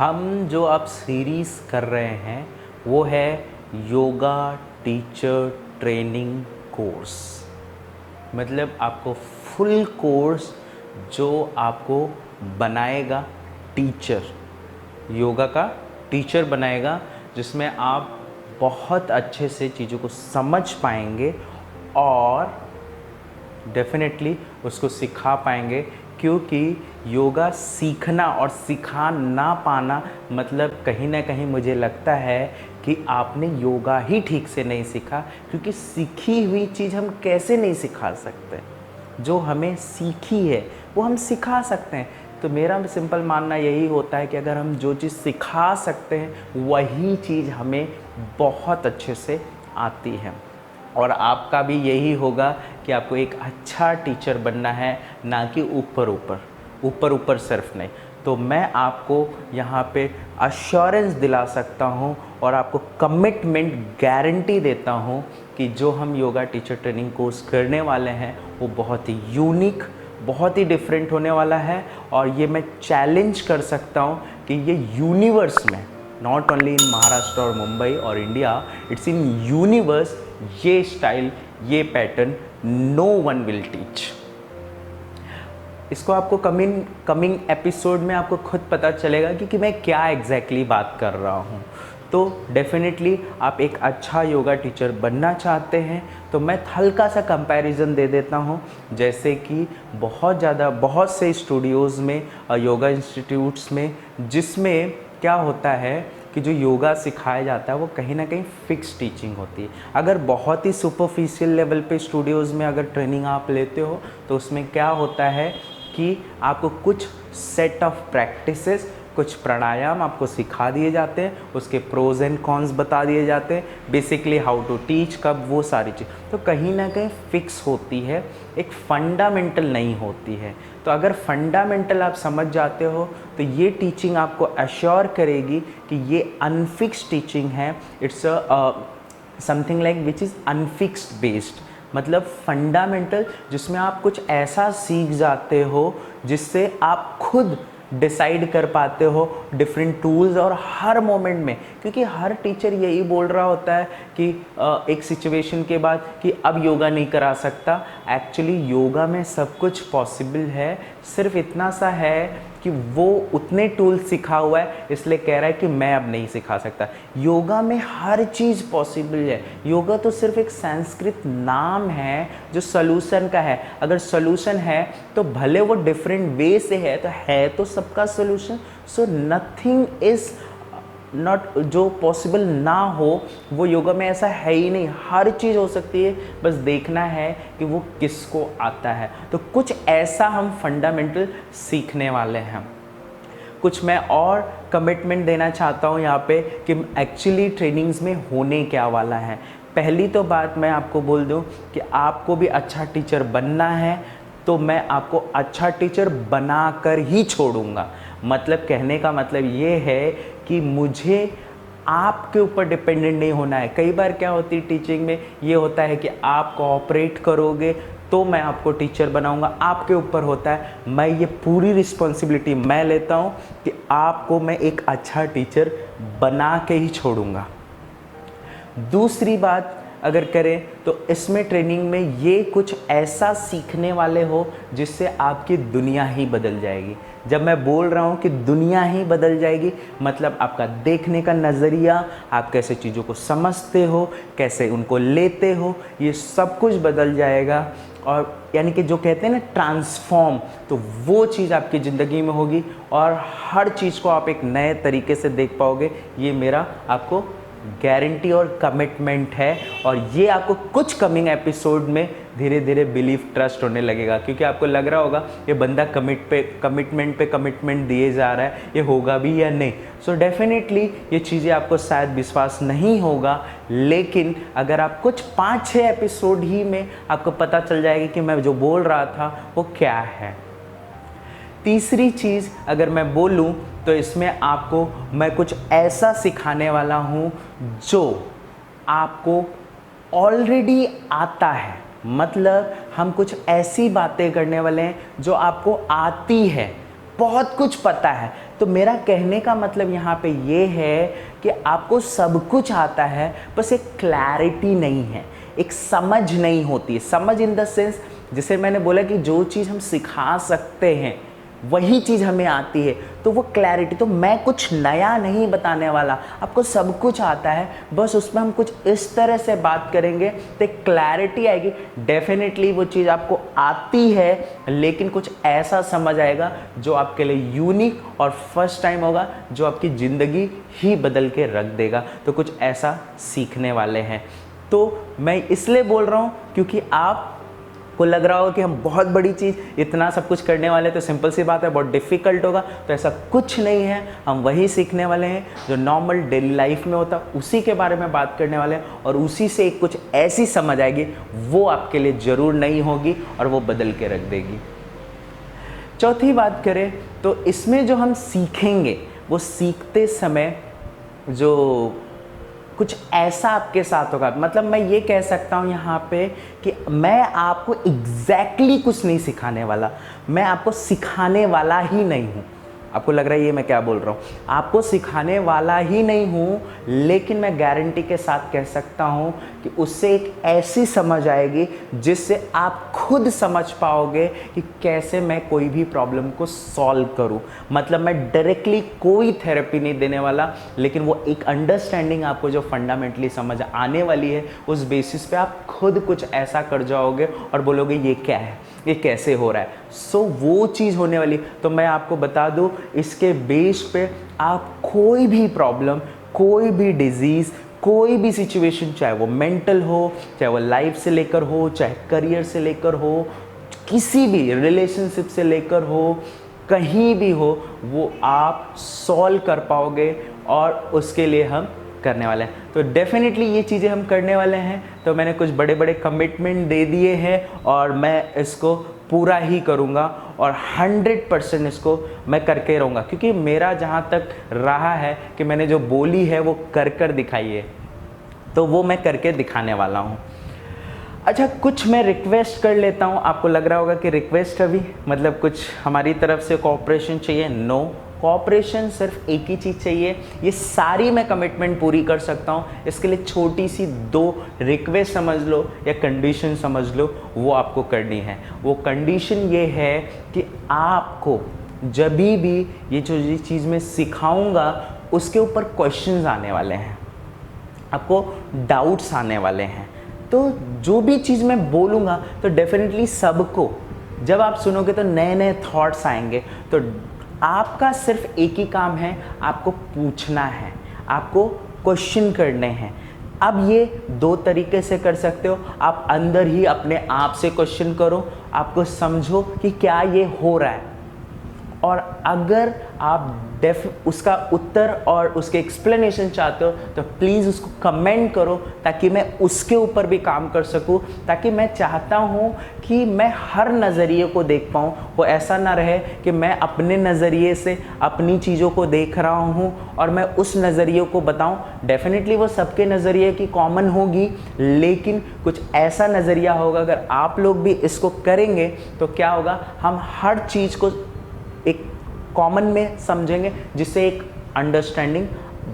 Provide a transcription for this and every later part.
हम जो अब सीरीज़ कर रहे हैं वो है योगा टीचर ट्रेनिंग कोर्स। मतलब आपको फुल कोर्स जो आपको बनाएगा टीचर, योगा का टीचर बनाएगा, जिसमें आप बहुत अच्छे से चीज़ों को समझ पाएंगे और डेफिनेटली उसको सिखा पाएंगे। क्योंकि योगा सीखना और सिखा ना पाना मतलब कहीं ना कहीं मुझे लगता है कि आपने योगा ही ठीक से नहीं सीखा, क्योंकि सीखी हुई चीज़ हम कैसे नहीं सिखा सकते। जो हमें सीखी है वो हम सिखा सकते हैं। तो मेरा सिंपल मानना यही होता है कि अगर हम जो चीज़ सिखा सकते हैं वही चीज़ हमें बहुत अच्छे से आती है। और आपका भी यही होगा कि आपको एक अच्छा टीचर बनना है, ना कि ऊपर ऊपर सिर्फ नहीं। तो मैं आपको यहाँ पे अश्योरेंस दिला सकता हूँ और आपको कमिटमेंट गारंटी देता हूँ कि जो हम योगा टीचर ट्रेनिंग कोर्स करने वाले हैं वो बहुत ही यूनिक, बहुत ही डिफरेंट होने वाला है। और ये मैं चैलेंज कर सकता हूँ कि ये यूनिवर्स में, नॉट ओनली इन महाराष्ट्र और मुंबई और इंडिया, इट्स इन यूनिवर्स, ये स्टाइल, ये pattern no one will teach. इसको आपको कमिंग एपिसोड में आपको खुद पता चलेगा कि मैं क्या एग्जैक्टली बात कर रहा हूँ। तो डेफिनेटली आप एक अच्छा योगा टीचर बनना चाहते हैं तो मैं हल्का सा कंपैरिजन दे देता हूँ। जैसे कि बहुत से स्टूडियोज़ में, योगा इंस्टीट्यूट्स में, जिसमें क्या होता है कि जो योगा सिखाया जाता है वो कहीं ना कहीं फिक्स टीचिंग होती है। अगर बहुत ही सुपरफिशियल लेवल पे स्टूडियोज़ में अगर ट्रेनिंग आप लेते हो तो उसमें क्या होता है कि आपको कुछ सेट ऑफ प्रैक्टिसेस, कुछ प्राणायाम आपको सिखा दिए जाते हैं, उसके प्रोज एंड कॉन्स बता दिए जाते हैं, बेसिकली हाउ टू टीच, कब, वो सारी चीज़ तो कहीं ना कहीं फिक्स होती है, एक फंडामेंटल नहीं होती है। तो अगर फंडामेंटल आप समझ जाते हो तो ये टीचिंग आपको अश्योर करेगी कि ये अनफिक्स्ड टीचिंग है। It's something like which is unfixed based, मतलब फंडामेंटल, जिसमें आप कुछ ऐसा सीख जाते हो जिससे आप खुद डिसाइड कर पाते हो डिफरेंट टूल्स और हर मोमेंट में। क्योंकि हर टीचर यही बोल रहा होता है कि एक सिचुएशन के बाद कि अब योगा नहीं करा सकता। एक्चुअली योगा में सब कुछ पॉसिबल है, सिर्फ इतना सा है कि वो उतने टूल्स सिखा हुआ है इसलिए कह रहा है कि मैं अब नहीं सिखा सकता। योगा में हर चीज़ पॉसिबल है। योगा तो सिर्फ एक संस्कृत नाम है जो सॉल्यूशन का है। अगर सॉल्यूशन है तो भले वो डिफरेंट वे से है तो सबका solution. So nothing is not, जो पॉसिबल ना हो वो योगा में ऐसा है ही नहीं। हर चीज़ हो सकती है, बस देखना है कि वो किसको आता है। तो कुछ ऐसा हम फंडामेंटल सीखने वाले हैं। कुछ मैं और कमिटमेंट देना चाहता हूँ यहाँ पे कि एक्चुअली ट्रेनिंग्स में होने क्या वाला है। पहली तो बात मैं आपको बोल दूँ कि आपको भी अच्छा टीचर बनना है तो मैं आपको अच्छा टीचर बनाकर ही छोड़ूंगा। मतलब कहने का मतलब ये है कि मुझे आपके ऊपर डिपेंडेंट नहीं होना है। कई बार क्या होती है टीचिंग में, ये होता है कि आप कोऑपरेट करोगे तो मैं आपको टीचर बनाऊंगा, आपके ऊपर होता है। मैं ये पूरी रिस्पॉन्सिबिलिटी मैं लेता हूँ कि आपको मैं एक अच्छा टीचर बना के ही छोड़ूंगा। दूसरी बात अगर करें तो इसमें ट्रेनिंग में ये कुछ ऐसा सीखने वाले हो जिससे आपकी दुनिया ही बदल जाएगी। जब मैं बोल रहा हूँ कि दुनिया ही बदल जाएगी, मतलब आपका देखने का नज़रिया, आप कैसे चीज़ों को समझते हो, कैसे उनको लेते हो, ये सब कुछ बदल जाएगा। और यानी कि जो कहते हैं ना ट्रांसफॉर्म, तो वो चीज़ आपकी ज़िंदगी में होगी और हर चीज़ को आप एक नए तरीके से देख पाओगे। ये मेरा आपको गारंटी और कमिटमेंट है। और ये आपको कुछ कमिंग एपिसोड में धीरे धीरे बिलीव, ट्रस्ट होने लगेगा। क्योंकि आपको लग रहा होगा ये बंदा कमिटमेंट पे कमिटमेंट दिए जा रहा है, ये होगा भी या नहीं। सो डेफिनेटली ये चीज़ें आपको शायद विश्वास नहीं होगा, लेकिन अगर आप कुछ 5-6 एपिसोड ही में आपको पता चल जाएगी कि मैं जो बोल रहा था वो क्या है। तीसरी चीज़ अगर मैं बोलूं तो इसमें आपको मैं कुछ ऐसा सिखाने वाला हूं जो आपको ऑलरेडी आता है। मतलब हम कुछ ऐसी बातें करने वाले हैं जो आपको आती है, बहुत कुछ पता है। तो मेरा कहने का मतलब यहाँ पे ये है कि आपको सब कुछ आता है, बस एक क्लैरिटी नहीं है, एक समझ नहीं होती है। समझ इन द सेंस, जैसे मैंने बोला कि जो चीज़ हम सिखा सकते हैं वही चीज़ हमें आती है, तो वो क्लैरिटी। तो मैं कुछ नया नहीं बताने वाला, आपको सब कुछ आता है, बस उसमें हम कुछ इस तरह से बात करेंगे तो एक क्लैरिटी आएगी। डेफिनेटली वो चीज़ आपको आती है, लेकिन कुछ ऐसा समझ आएगा जो आपके लिए यूनिक और फर्स्ट टाइम होगा, जो आपकी ज़िंदगी ही बदल के रख देगा। तो कुछ ऐसा सीखने वाले हैं। तो मैं इसलिए बोल रहा हूँ क्योंकि आप को लग रहा होगा कि हम बहुत बड़ी चीज़, इतना सब कुछ करने वाले, तो सिंपल सी बात है बहुत डिफ़िकल्ट होगा। तो ऐसा कुछ नहीं है, हम वही सीखने वाले हैं जो नॉर्मल डेली लाइफ में होता, उसी के बारे में बात करने वाले हैं, और उसी से एक कुछ ऐसी समझ आएगी वो आपके लिए ज़रूर नहीं होगी और वो बदल के रख देगी। चौथी बात करें तो इसमें जो हम सीखेंगे, वो सीखते समय जो कुछ ऐसा आपके साथ होगा, मतलब मैं ये कह सकता हूँ यहाँ पे कि मैं आपको एग्जैक्टली कुछ नहीं सिखाने वाला, मैं आपको सिखाने वाला ही नहीं हूँ। आपको लग रहा है ये मैं क्या बोल रहा हूँ, आपको सिखाने वाला ही नहीं हूँ, लेकिन मैं गारंटी के साथ कह सकता हूँ कि उससे एक ऐसी समझ आएगी जिससे आप खुद समझ पाओगे कि कैसे मैं कोई भी प्रॉब्लम को सॉल्व करूँ। मतलब मैं डायरेक्टली कोई थेरेपी नहीं देने वाला, लेकिन वो एक अंडरस्टैंडिंग आपको जो फंडामेंटली समझ आने वाली है, उस बेसिस पे आप खुद कुछ ऐसा कर जाओगे और बोलोगे ये क्या है, ये कैसे हो रहा है। सो वो चीज़ होने वाली। तो मैं आपको बता दूं, इसके बेस पे आप कोई भी प्रॉब्लम, कोई भी डिजीज़, कोई भी सिचुएशन, चाहे वो मेंटल हो, चाहे वो लाइफ से लेकर हो, चाहे करियर से लेकर हो, किसी भी रिलेशनशिप से लेकर हो, कहीं भी हो, वो आप सॉल्व कर पाओगे, और उसके लिए हम करने वाले हैं। तो डेफिनेटली ये चीज़ें हम करने वाले हैं। तो मैंने कुछ बड़े बड़े कमिटमेंट दे दिए हैं और मैं इसको पूरा ही करूँगा, और 100% इसको मैं करके रहूँगा, क्योंकि मेरा जहाँ तक रहा है कि मैंने जो बोली है वो कर दिखाई है, तो वो मैं करके दिखाने वाला हूँ। अच्छा, कुछ मैं रिक्वेस्ट कर लेता हूँ। आपको लग रहा होगा कि रिक्वेस्ट अभी मतलब कुछ हमारी तरफ से कोऑपरेशन चाहिए। नो, कोऑपरेशन सिर्फ एक ही चीज़ चाहिए, ये सारी मैं कमिटमेंट पूरी कर सकता हूँ। इसके लिए छोटी सी 2 रिक्वेस्ट समझ लो या कंडीशन समझ लो, वो आपको करनी है। वो कंडीशन ये है कि आपको जब भी ये जो चीज़ मैं सिखाऊंगा उसके ऊपर क्वेश्चंस आने वाले हैं, आपको डाउट्स आने वाले हैं। तो जो भी चीज़ मैं बोलूँगा तो डेफिनेटली सबको जब आप सुनोगे तो नए नए थॉट्स आएंगे। तो आपका सिर्फ एक ही काम है, आपको पूछना है, आपको क्वेश्चन करने हैं। अब ये 2 तरीके से कर सकते हो। आप अंदर ही अपने आप से क्वेश्चन करो, आपको समझो कि क्या ये हो रहा है, और अगर आप उसका उत्तर और उसके एक्सप्लेनेशन चाहते हो तो प्लीज़ उसको कमेंट करो, ताकि मैं उसके ऊपर भी काम कर सकूं। ताकि मैं चाहता हूं कि मैं हर नज़रिए को देख पाऊं। वो ऐसा ना रहे कि मैं अपने नज़रिए से अपनी चीज़ों को देख रहा हूं और मैं उस नज़रिए को बताऊं। डेफिनेटली वो सबके नज़रिए की कॉमन होगी, लेकिन कुछ ऐसा नज़रिया होगा। अगर आप लोग भी इसको करेंगे तो क्या होगा, हम हर चीज़ को एक कॉमन में समझेंगे, जिससे एक अंडरस्टैंडिंग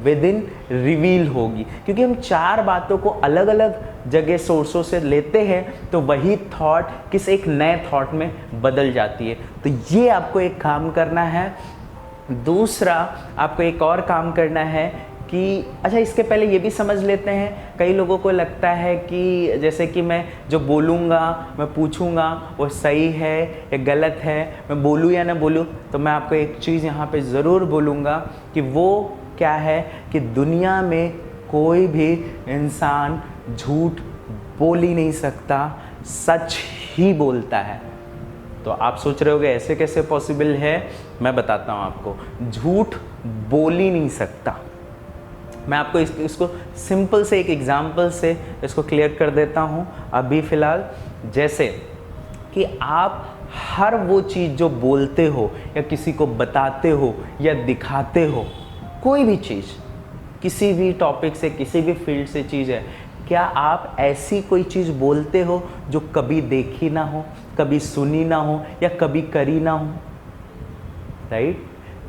विद इन रिवील होगी। क्योंकि हम 4 बातों को अलग अलग जगह सोर्सों से लेते हैं, तो वही थॉट किस एक नए थॉट में बदल जाती है। तो ये आपको एक काम करना है। दूसरा, आपको एक और काम करना है कि अच्छा, इसके पहले ये भी समझ लेते हैं। कई लोगों को लगता है कि जैसे कि मैं जो बोलूँगा, मैं पूछूँगा वो सही है या गलत है, मैं बोलूँ या ना बोलूँ। तो मैं आपको एक चीज़ यहाँ पे ज़रूर बोलूँगा कि वो क्या है कि दुनिया में कोई भी इंसान झूठ बोल ही नहीं सकता, सच ही बोलता है। तो आप सोच रहे होगे ऐसे कैसे पॉसिबल है, मैं बताता हूँ आपको। झूठ बोल ही नहीं सकता। मैं आपको इसको सिंपल से एक एग्जांपल से इसको क्लियर कर देता हूँ अभी फ़िलहाल। जैसे कि आप हर वो चीज़ जो बोलते हो या किसी को बताते हो या दिखाते हो, कोई भी चीज़, किसी भी टॉपिक से, किसी भी फील्ड से चीज़ है, क्या आप ऐसी कोई चीज़ बोलते हो जो कभी देखी ना हो, कभी सुनी ना हो या कभी करी ना हो? राइट?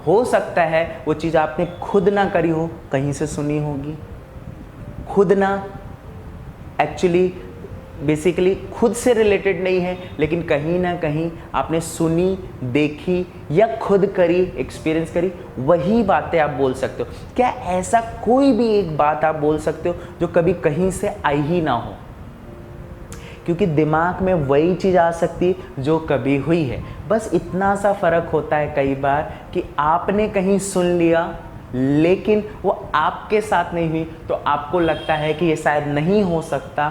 हो सकता है वो चीज़ आपने खुद ना करी हो, कहीं से सुनी होगी, खुद ना एक्चुअली बेसिकली खुद से रिलेटेड नहीं है, लेकिन कहीं ना कहीं आपने सुनी, देखी या खुद करी, एक्सपीरियंस करी, वही बातें आप बोल सकते हो। क्या ऐसा कोई भी एक बात आप बोल सकते हो जो कभी कहीं से आई ही ना हो? क्योंकि दिमाग में वही चीज़ आ सकती है जो कभी हुई है। बस इतना सा फ़र्क होता है कई बार कि आपने कहीं सुन लिया लेकिन वो आपके साथ नहीं हुई, तो आपको लगता है कि ये शायद नहीं हो सकता,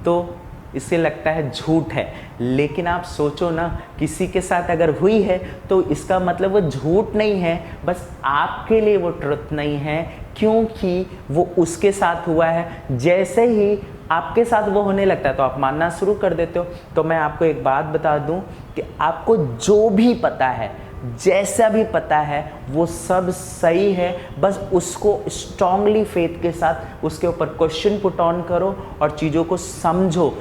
तो इससे लगता है झूठ है। लेकिन आप सोचो ना, किसी के साथ अगर हुई है तो इसका मतलब वो झूठ नहीं है, बस आपके लिए वो ट्रुथ नहीं है, क्योंकि वो उसके साथ हुआ है। जैसे ही आपके साथ वो होने लगता है तो आप मानना शुरू कर देते हो। तो मैं आपको एक बात बता दूं कि आपको जो भी पता है, जैसा भी पता है, वो सब सही है। बस उसको स्ट्रांगली फेथ के साथ उसके ऊपर क्वेश्चन पुट ऑन करो और चीज़ों को समझो,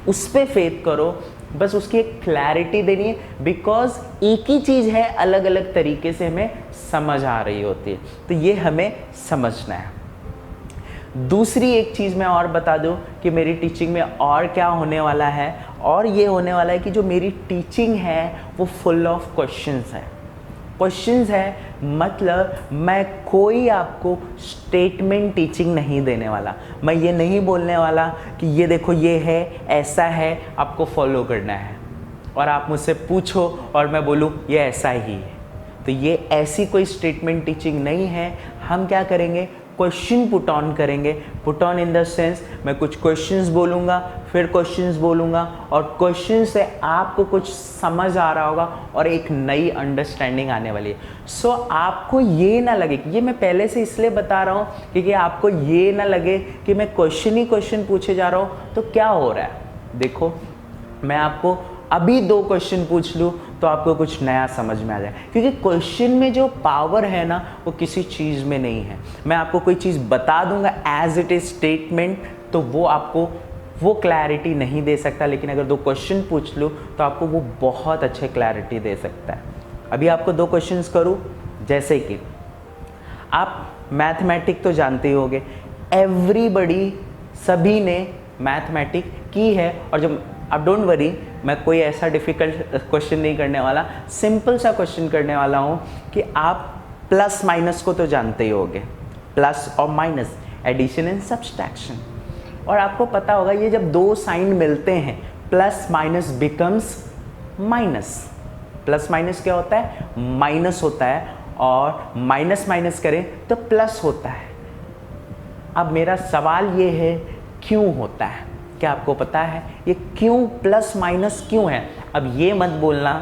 उस पर फेथ करो। बस उसकी एक क्लैरिटी देनी है, बिकॉज एक ही चीज़ है, अलग अलग तरीके से हमें समझ आ रही होती है, तो ये हमें समझना है। दूसरी एक चीज़ मैं और बता दूं कि मेरी टीचिंग में और क्या होने वाला है, और ये होने वाला है कि जो मेरी टीचिंग है वो फुल ऑफ क्वेश्चंस है। क्वेश्चंस है मतलब मैं कोई आपको स्टेटमेंट टीचिंग नहीं देने वाला। मैं ये नहीं बोलने वाला कि ये देखो ये है, ऐसा है, आपको फॉलो करना है, और आप मुझसे पूछो और मैं बोलूँ ये ऐसा ही है। तो ये ऐसी कोई स्टेटमेंट टीचिंग नहीं है। हम क्या करेंगे, क्वेश्चन पुट ऑन करेंगे। Put on in the sense, मैं कुछ क्वेश्चंस बोलूँगा, फिर क्वेश्चंस बोलूँगा, और क्वेश्चन से आपको कुछ समझ आ रहा होगा और एक नई अंडरस्टैंडिंग आने वाली है। सो आपको ये ना लगे कि ये मैं पहले से इसलिए बता रहा हूँ क्योंकि आपको ये ना लगे कि मैं क्वेश्चन ही क्वेश्चन पूछे जा रहा हूँ तो क्या हो रहा है। देखो, मैं आपको अभी 2 क्वेश्चन पूछ लूँ तो आपको कुछ नया समझ में आ जाए, क्योंकि क्वेश्चन में जो पावर है ना वो किसी चीज़ में नहीं है। मैं आपको कोई चीज़ बता दूंगा एज इट इज स्टेटमेंट, तो वो आपको वो क्लैरिटी नहीं दे सकता, लेकिन अगर 2 क्वेश्चन पूछ लूँ तो आपको वो बहुत अच्छे क्लैरिटी दे सकता है। अभी आपको 2 क्वेश्चंस करूँ, जैसे कि आप मैथमेटिक तो जानते ही होंगे, एवरीबडी, सभी ने मैथमेटिक की है। और जब अब डोंट वरी, मैं कोई ऐसा डिफ़िकल्ट क्वेश्चन नहीं करने वाला, सिंपल सा क्वेश्चन करने वाला हूँ कि आप प्लस माइनस को तो जानते ही होंगे, प्लस और माइनस, एडिशन एंड सब्सट्रैक्शन। और आपको पता होगा ये जब 2 साइन मिलते हैं, plus minus becomes minus. Plus minus क्या होता है, माइनस होता है, और माइनस माइनस करें तो प्लस होता है। अब मेरा सवाल ये है, क्यों होता है? क्या आपको पता है ये क्यों प्लस माइनस क्यों है? अब ये मत बोलना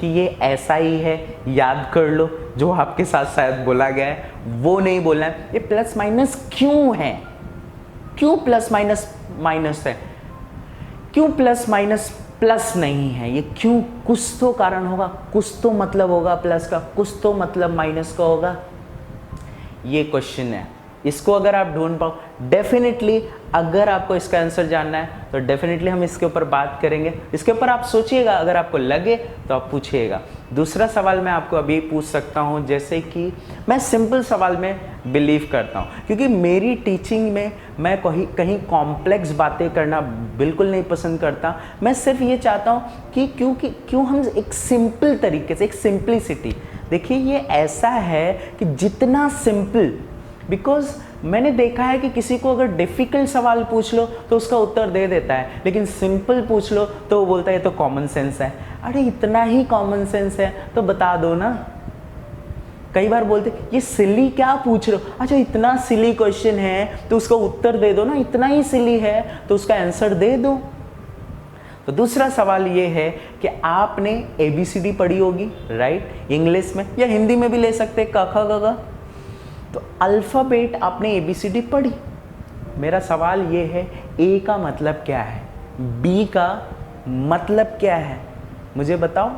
कि ये ऐसा ही है, याद कर लो जो आपके साथ शायद बोला गया है, वो नहीं बोलना है। ये प्लस माइनस क्यों है? क्यों प्लस माइनस माइनस है? क्यों प्लस माइनस प्लस नहीं है? ये क्यों? कुछ तो कारण होगा, कुछ तो मतलब होगा प्लस का, कुछ तो मतलब माइनस का होगा। ये क्वेश्चन है, इसको अगर आप ढूंढ पाओ, डेफिनेटली अगर आपको इसका आंसर जानना है तो डेफिनेटली हम इसके ऊपर बात करेंगे। इसके ऊपर आप सोचिएगा, अगर आपको लगे तो आप पूछिएगा। दूसरा सवाल मैं आपको अभी पूछ सकता हूँ, जैसे कि मैं सिंपल सवाल में बिलीव करता हूँ, क्योंकि मेरी टीचिंग में मैं कहीं कॉम्प्लेक्स बातें करना बिल्कुल नहीं पसंद करता। मैं सिर्फ ये चाहता हूँ कि क्यों हम एक सिंपल तरीके से, एक सिंप्लिसिटी, देखिए ये ऐसा है कि जितना सिंपल, बिकॉज मैंने देखा है कि किसी को अगर डिफ़िकल्ट सवाल पूछ लो तो उसका उत्तर दे देता है, लेकिन सिंपल पूछ लो तो वो बोलता है ये तो कॉमन सेंस है। अरे इतना ही कॉमन सेंस है तो बता दो ना। कई बार बोलते ये सिली क्या पूछ रहे हो, अच्छा इतना सिली क्वेश्चन है तो उसका उत्तर दे दो ना, इतना ही सिली है तो उसका आंसर दे दो। तो दूसरा सवाल ये है कि आपने ABCD पढ़ी होगी, राइट, इंग्लिश में या हिंदी में भी ले सकते, क ख ग घ। तो अल्फ़ाबेट आपने ABCD पढ़ी। मेरा सवाल ये है, A का मतलब क्या है, B का मतलब क्या है, मुझे बताओ।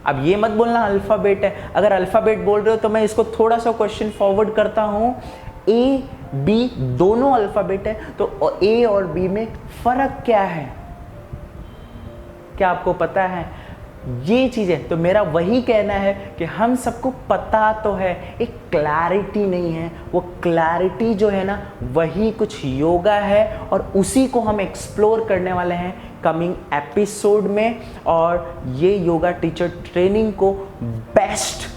अब ये मत बोलना अल्फ़ाबेट है। अगर अल्फ़ाबेट बोल रहे हो तो मैं इसको थोड़ा सा क्वेश्चन फॉरवर्ड करता हूँ। A B दोनों अल्फ़ाबेट है, तो A और B में फ़र्क क्या है? क्या आपको पता है? ये चीज़ें, तो मेरा वही कहना है कि हम सबको पता तो है, एक क्लैरिटी नहीं है। वो क्लैरिटी जो है ना, वही कुछ योगा है और उसी को हम एक्सप्लोर करने वाले हैं कमिंग एपिसोड में। और ये योगा टीचर ट्रेनिंग को बेस्ट,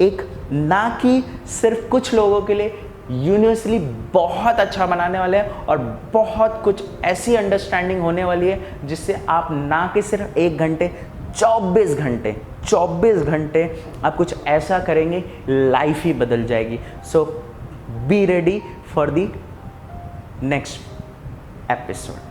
एक ना कि सिर्फ कुछ लोगों के लिए, यूनिवर्सली बहुत अच्छा बनाने वाले हैं और बहुत कुछ ऐसी अंडरस्टैंडिंग होने वाली है जिससे आप ना कि सिर्फ 1 घंटे, 24 घंटे आप कुछ ऐसा करेंगे, लाइफ ही बदल जाएगी। So be ready for the next episode.